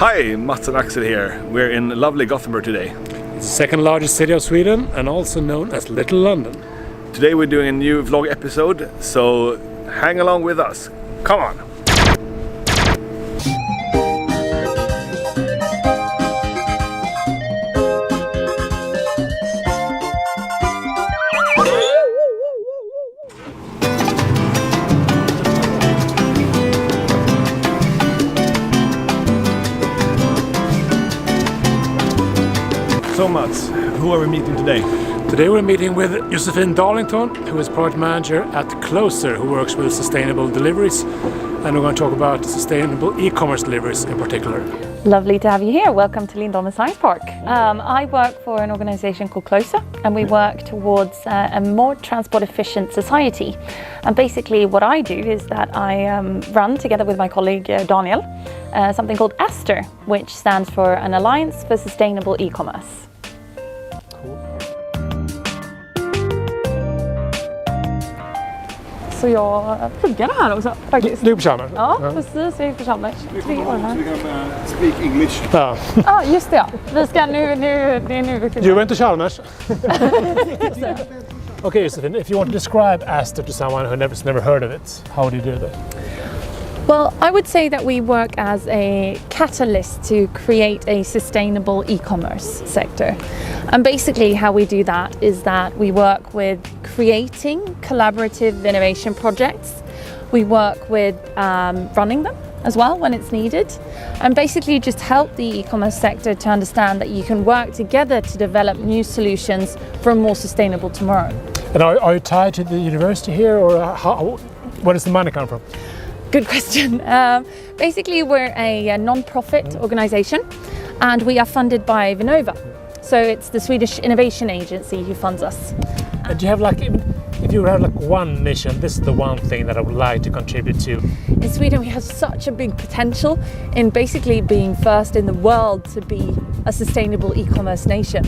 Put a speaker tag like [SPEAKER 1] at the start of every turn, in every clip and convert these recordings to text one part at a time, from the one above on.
[SPEAKER 1] Hi, Mats&Axel here. We're in lovely Gothenburg today.
[SPEAKER 2] It's the second largest city of Sweden and also known as Little London.
[SPEAKER 1] Today we're doing a new vlog episode, so hang along with us. Come on! So Mats, who are we meeting today?
[SPEAKER 2] Today we're meeting with Josephine Darlington, who is product manager at Closer, who works with sustainable deliveries. And we're going to talk about sustainable e-commerce deliveries in particular.
[SPEAKER 3] Lovely to have you here. Welcome to Lindholmen Science Park. I work for an organisation called Closer, and we work towards a more transport efficient society. And basically what I do is that I run together with my colleague Daniel something called Aster, which stands for an Alliance for Sustainable E-commerce. Så jag pluggade här också faktiskt.
[SPEAKER 2] Du är på Chalmers?
[SPEAKER 3] Ja, precis. Jag är på Chalmers. 3 år här.
[SPEAKER 1] Speak English.
[SPEAKER 2] Ja.
[SPEAKER 3] Ja, just det. Vi ska det är nu.
[SPEAKER 2] You went to Chalmers? Okay, Josephine, if you want to describe Aster to someone who never heard of it, how would you do that?
[SPEAKER 3] Well, I would say that we work as a catalyst to create a sustainable e-commerce sector. And basically how we do that is that we work with creating collaborative innovation projects. We work with running them as well when it's needed. And basically just help the e-commerce sector to understand that you can work together to develop new solutions for a more sustainable tomorrow.
[SPEAKER 2] And are you tied to the university here, or where does the money come from?
[SPEAKER 3] Good question. Basically, we're a non-profit organisation, and we are funded by Vinnova. So it's the Swedish Innovation Agency who funds us.
[SPEAKER 2] And do you have if you have one mission, this is the one thing that I would like to contribute to?
[SPEAKER 3] In Sweden, we have such a big potential in basically being first in the world to be a sustainable e-commerce nation.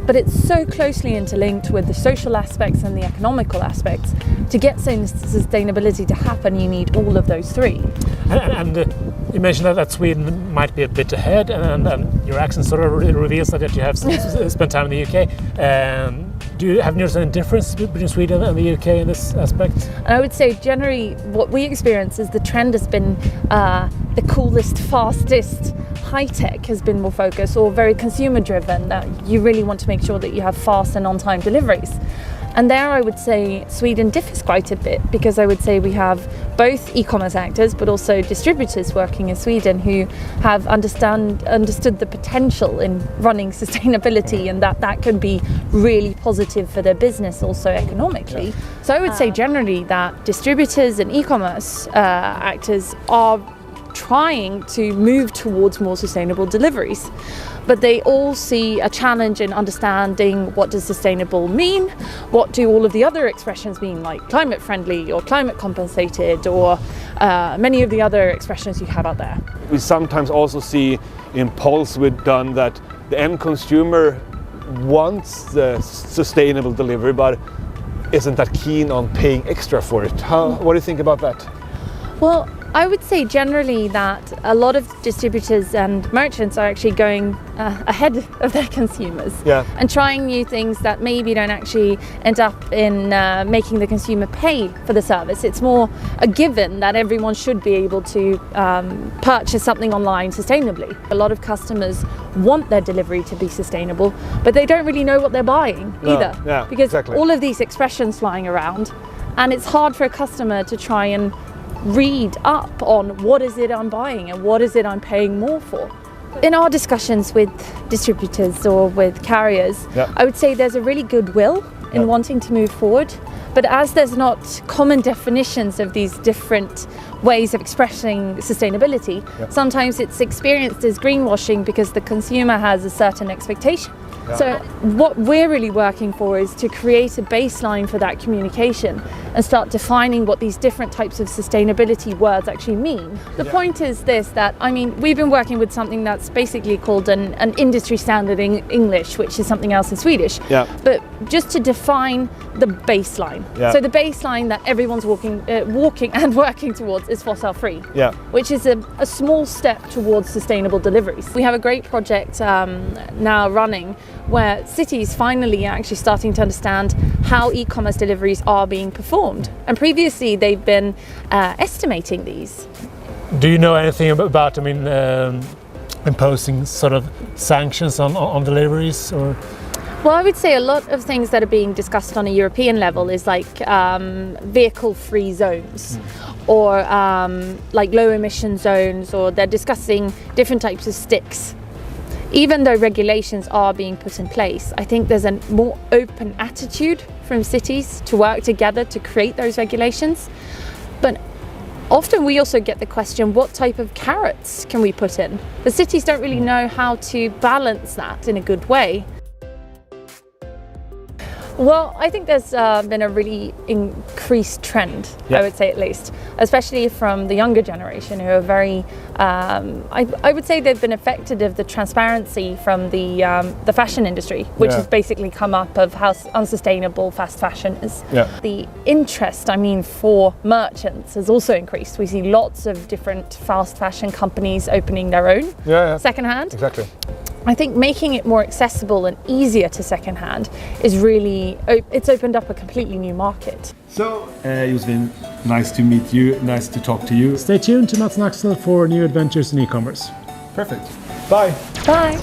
[SPEAKER 3] But it's so closely interlinked with the social aspects and the economical aspects. To get sustainability to happen, you need all of those three.
[SPEAKER 2] And you mentioned that Sweden might be a bit ahead, and your accent sort of reveals that you have spent time in the UK. Do you have noticed any difference between Sweden and the UK in this aspect?
[SPEAKER 3] And I would say generally what we experience is the trend has been the coolest, fastest, high-tech has been more focused, or very consumer-driven, that you really want to make sure that you have fast and on-time deliveries. And there I would say Sweden differs quite a bit, because I would say we have both e-commerce actors but also distributors working in Sweden who have understood the potential in running sustainability, and that could be really positive for their business also economically. Yeah. So I would say generally that distributors and e-commerce actors are trying to move towards more sustainable deliveries. But they all see a challenge in understanding what does sustainable mean, what do all of the other expressions mean, like climate friendly or climate compensated, or many of the other expressions you have out there.
[SPEAKER 1] We sometimes also see in polls we've done that the end consumer wants the sustainable delivery but isn't that keen on paying extra for it. What do you think about that?
[SPEAKER 3] Well, I would say generally that a lot of distributors and merchants are actually going ahead of their consumers, and trying new things that maybe don't actually end up in making the consumer pay for the service. It's more a given that everyone should be able to purchase something online sustainably. A lot of customers want their delivery to be sustainable, but they don't really know what they're buying either, because all of these expressions flying around, and it's hard for a customer to try and read up on what is it I'm buying and what is it I'm paying more for. In our discussions with distributors or with carriers, I would say there's a really good will in wanting to move forward, but as there's not common definitions of these different ways of expressing sustainability, sometimes it's experienced as greenwashing because the consumer has a certain expectation. So what we're really working for is to create a baseline for that communication and start defining what these different types of sustainability words actually mean. The point is this, that, I mean, we've been working with something that's basically called an industry standard in English, which is something else in Swedish.
[SPEAKER 1] Yeah.
[SPEAKER 3] But just to define the baseline.
[SPEAKER 1] Yeah.
[SPEAKER 3] So the baseline that everyone's walking and working towards is fossil free.
[SPEAKER 1] Yeah.
[SPEAKER 3] Which is a small step towards sustainable deliveries. We have a great project now running where cities finally are actually starting to understand how e-commerce deliveries are being performed. And previously they've been estimating these.
[SPEAKER 2] Do you know anything about, I mean, imposing sort of sanctions on deliveries, or?
[SPEAKER 3] Well, I would say a lot of things that are being discussed on a European level is like vehicle-free zones, or like low-emission zones, or they're discussing different types of sticks. Even though regulations are being put in place, I think there's a more open attitude from cities to work together to create those regulations. But often we also get the question, what type of carrots can we put in? The cities don't really know how to balance that in a good way. Well, I think there's been a really increased trend, I would say at least, especially from the younger generation who are very, I would say they've been affected of the transparency from the fashion industry, which has basically come up of how unsustainable fast fashion is. Yeah. The interest, I mean, for merchants has also increased. We see lots of different fast fashion companies opening their own secondhand.
[SPEAKER 1] Exactly.
[SPEAKER 3] I think making it more accessible and easier to secondhand is really, it's opened up a completely new market.
[SPEAKER 1] So, Josephine, nice to meet you, nice to talk to you.
[SPEAKER 2] Stay tuned to Mats&Axel for new adventures in e-commerce.
[SPEAKER 1] Perfect. Bye.
[SPEAKER 3] Bye.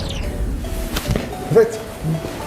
[SPEAKER 1] Perfect.